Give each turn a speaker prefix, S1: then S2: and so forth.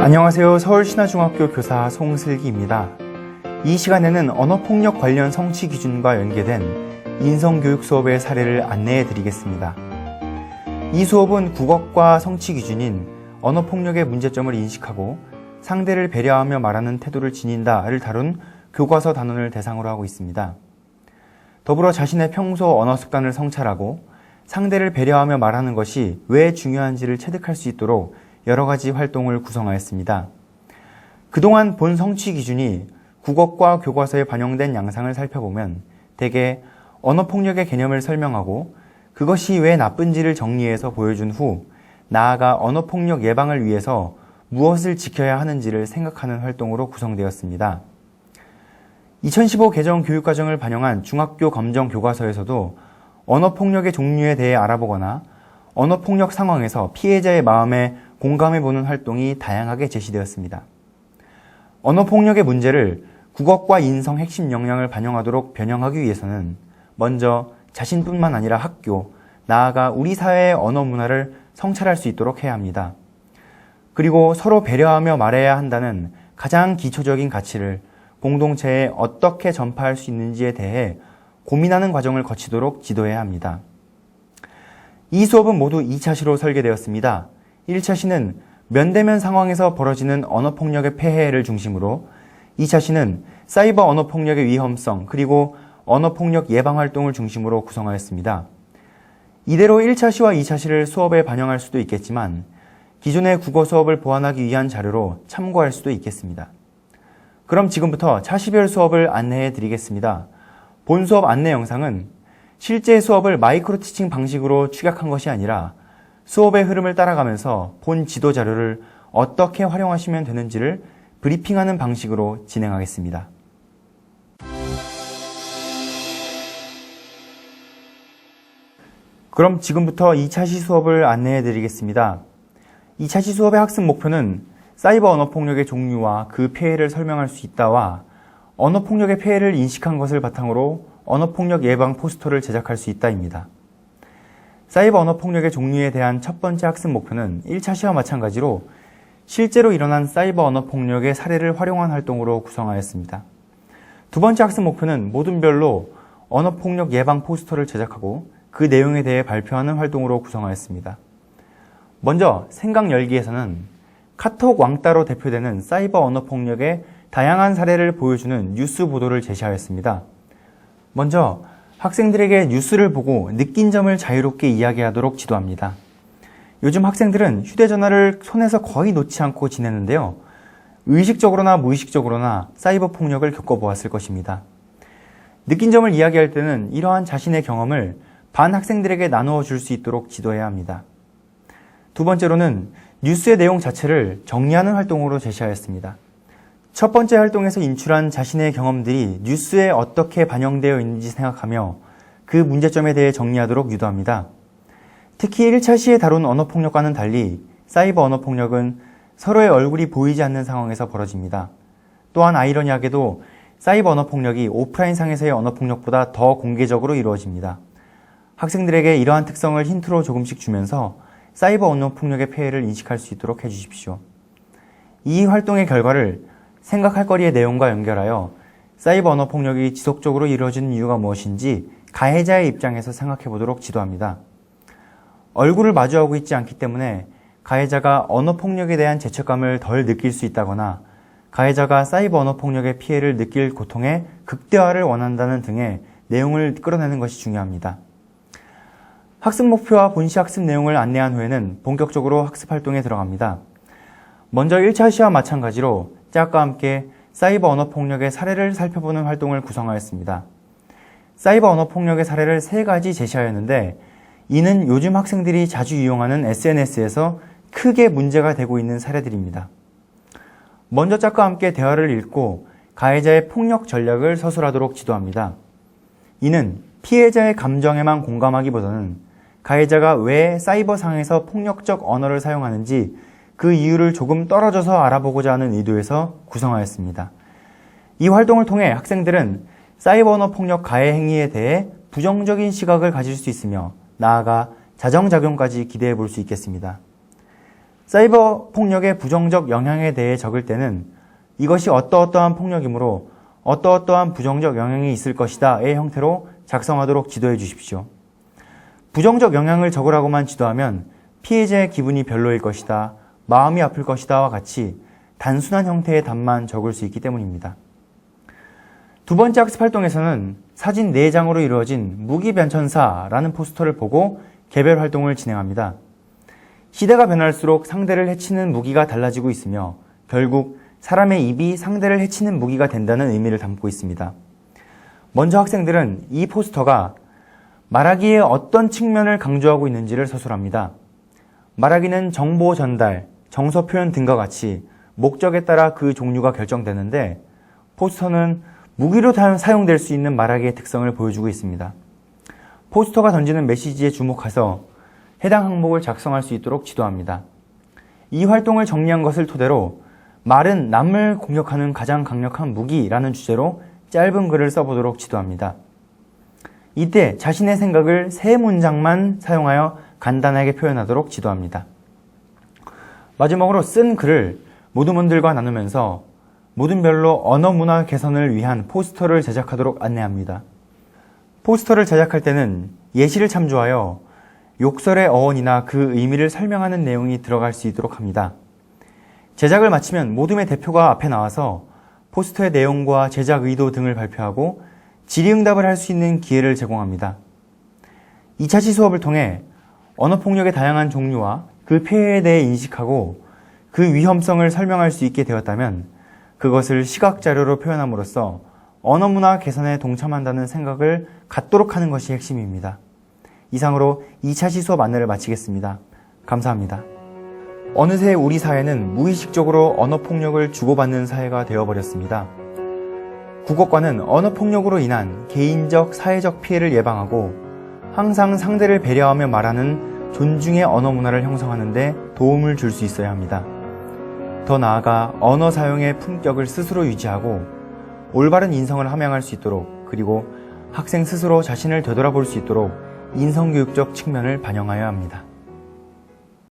S1: 안녕하세요. 서울신화중학교 교사 송슬기입니다. 이 시간에는 언어폭력 관련 성취 기준과 연계된 인성교육 수업의 사례를 안내해 드리겠습니다. 이 수업은 국어과 성취 기준인 언어폭력의 문제점을 인식하고 상대를 배려하며 말하는 태도를 지닌다를 다룬 교과서 단원을 대상으로 하고 있습니다. 더불어 자신의 평소 언어 습관을 성찰하고 상대를 배려하며 말하는 것이 왜 중요한지를 체득할 수 있도록 여러 가지 활동을 구성하였습니다. 그동안 본 성취 기준이 국어과 교과서에 반영된 양상을 살펴보면 대개 언어폭력의 개념을 설명하고 그것이 왜 나쁜지를 정리해서 보여준 후 나아가 언어폭력 예방을 위해서 무엇을 지켜야 하는지를 생각하는 활동으로 구성되었습니다. 2015 개정 교육과정을 반영한 중학교 검정 교과서에서도 언어폭력의 종류에 대해 알아보거나 언어폭력 상황에서 피해자의 마음에 공감해보는 활동이 다양하게 제시되었습니다. 언어폭력의 문제를 국어과 인성 핵심 역량을 반영하도록 변형하기 위해서는 먼저 자신뿐만 아니라 학교, 나아가 우리 사회의 언어 문화를 성찰할 수 있도록 해야 합니다. 그리고 서로 배려하며 말해야 한다는 가장 기초적인 가치를 공동체에 어떻게 전파할 수 있는지에 대해 고민하는 과정을 거치도록 지도해야 합니다. 이 수업은 모두 2차 시로 설계되었습니다. 1차 시는 면대면 상황에서 벌어지는 언어폭력의 폐해를 중심으로 2차 시는 사이버 언어폭력의 위험성 그리고 언어폭력 예방 활동을 중심으로 구성하였습니다. 이대로 1차 시와 2차 시를 수업에 반영할 수도 있겠지만 기존의 국어 수업을 보완하기 위한 자료로 참고할 수도 있겠습니다. 그럼 지금부터 차시별 수업을 안내해 드리겠습니다. 본 수업 안내 영상은 실제 수업을 마이크로 티칭 방식으로 축약한 것이 아니라 수업의 흐름을 따라가면서 본 지도 자료를 어떻게 활용하시면 되는지를 브리핑하는 방식으로 진행하겠습니다. 그럼 지금부터 2차 시 수업을 안내해 드리겠습니다. 2차 시 수업의 학습 목표는 사이버 언어폭력의 종류와 그 폐해를 설명할 수 있다와 언어폭력의 폐해를 인식한 것을 바탕으로 언어폭력 예방 포스터를 제작할 수 있다입니다. 사이버 언어폭력의 종류에 대한 첫 번째 학습 목표는 1차 시와 마찬가지로 실제로 일어난 사이버 언어폭력의 사례를 활용한 활동으로 구성하였습니다. 두 번째 학습 목표는 모둠별로 언어폭력 예방 포스터를 제작하고 그 내용에 대해 발표하는 활동으로 구성하였습니다. 먼저 생각 열기에서는 카톡 왕따로 대표되는 사이버 언어폭력의 다양한 사례를 보여주는 뉴스 보도를 제시하였습니다. 먼저 학생들에게 뉴스를 보고 느낀 점을 자유롭게 이야기하도록 지도합니다. 요즘 학생들은 휴대전화를 손에서 거의 놓지 않고 지내는데요. 의식적으로나 무의식적으로나 사이버 폭력을 겪어보았을 것입니다. 느낀 점을 이야기할 때는 이러한 자신의 경험을 반 학생들에게 나누어 줄 수 있도록 지도해야 합니다. 두 번째로는 뉴스의 내용 자체를 정리하는 활동으로 제시하였습니다. 첫 번째 활동에서 인출한 자신의 경험들이 뉴스에 어떻게 반영되어 있는지 생각하며 그 문제점에 대해 정리하도록 유도합니다. 특히 1차 시에 다룬 언어폭력과는 달리 사이버 언어폭력은 서로의 얼굴이 보이지 않는 상황에서 벌어집니다. 또한 아이러니하게도 사이버 언어폭력이 오프라인상에서의 언어폭력보다 더 공개적으로 이루어집니다. 학생들에게 이러한 특성을 힌트로 조금씩 주면서 사이버 언어폭력의 폐해를 인식할 수 있도록 해주십시오. 이 활동의 결과를 생각할 거리의 내용과 연결하여 사이버 언어폭력이 지속적으로 이루어지는 이유가 무엇인지 가해자의 입장에서 생각해 보도록 지도합니다. 얼굴을 마주하고 있지 않기 때문에 가해자가 언어폭력에 대한 죄책감을 덜 느낄 수 있다거나 가해자가 사이버 언어폭력의 피해를 느낄 고통의 극대화를 원한다는 등의 내용을 끌어내는 것이 중요합니다. 학습 목표와 본시 학습 내용을 안내한 후에는 본격적으로 학습 활동에 들어갑니다. 먼저 1차 시와 마찬가지로 짝과 함께 사이버 언어폭력의 사례를 살펴보는 활동을 구성하였습니다. 사이버 언어폭력의 사례를 3가지 제시하였는데 이는 요즘 학생들이 자주 이용하는 SNS에서 크게 문제가 되고 있는 사례들입니다. 먼저 짝과 함께 대화를 읽고 가해자의 폭력 전략을 서술하도록 지도합니다. 이는 피해자의 감정에만 공감하기보다는 가해자가 왜 사이버상에서 폭력적 언어를 사용하는지 그 이유를 조금 떨어져서 알아보고자 하는 의도에서 구성하였습니다. 이 활동을 통해 학생들은 사이버 언어 폭력 가해 행위에 대해 부정적인 시각을 가질 수 있으며 나아가 자정작용까지 기대해 볼 수 있겠습니다. 사이버 폭력의 부정적 영향에 대해 적을 때는 이것이 어떠어떠한 폭력이므로 어떠어떠한 부정적 영향이 있을 것이다의 형태로 작성하도록 지도해 주십시오. 부정적 영향을 적으라고만 지도하면 피해자의 기분이 별로일 것이다, 마음이 아플 것이다와 같이 단순한 형태의 답만 적을 수 있기 때문입니다. 두 번째 학습 활동에서는 사진 4장으로 이루어진 무기변천사라는 포스터를 보고 개별 활동을 진행합니다. 시대가 변할수록 상대를 해치는 무기가 달라지고 있으며 결국 사람의 입이 상대를 해치는 무기가 된다는 의미를 담고 있습니다. 먼저 학생들은 이 포스터가 말하기의 어떤 측면을 강조하고 있는지를 서술합니다. 말하기는 정보 전달, 정서 표현 등과 같이 목적에 따라 그 종류가 결정되는데 포스터는 무기로 사용될 수 있는 말하기의 특성을 보여주고 있습니다. 포스터가 던지는 메시지에 주목해서 해당 항목을 작성할 수 있도록 지도합니다. 이 활동을 정리한 것을 토대로 말은 남을 공격하는 가장 강력한 무기라는 주제로 짧은 글을 써보도록 지도합니다. 이때 자신의 생각을 3문장만 사용하여 간단하게 표현하도록 지도합니다. 마지막으로 쓴 글을 모든 분들과 나누면서 모든 별로 언어 문화 개선을 위한 포스터를 제작하도록 안내합니다. 포스터를 제작할 때는 예시를 참조하여 욕설의 어원이나 그 의미를 설명하는 내용이 들어갈 수 있도록 합니다. 제작을 마치면 모둠의 대표가 앞에 나와서 포스터의 내용과 제작 의도 등을 발표하고 질의응답을 할 수 있는 기회를 제공합니다. 2차시 수업을 통해 언어폭력의 다양한 종류와 그 폐해에 대해 인식하고 그 위험성을 설명할 수 있게 되었다면 그것을 시각자료로 표현함으로써 언어문화 개선에 동참한다는 생각을 갖도록 하는 것이 핵심입니다. 이상으로 2차시 수업 안내를 마치겠습니다. 감사합니다. 어느새 우리 사회는 무의식적으로 언어폭력을 주고받는 사회가 되어버렸습니다. 국어과는 언어폭력으로 인한 개인적, 사회적 피해를 예방하고 항상 상대를 배려하며 말하는 존중의 언어 문화를 형성하는 데 도움을 줄 수 있어야 합니다. 더 나아가 언어 사용의 품격을 스스로 유지하고 올바른 인성을 함양할 수 있도록 그리고 학생 스스로 자신을 되돌아볼 수 있도록 인성교육적 측면을 반영하여야 합니다.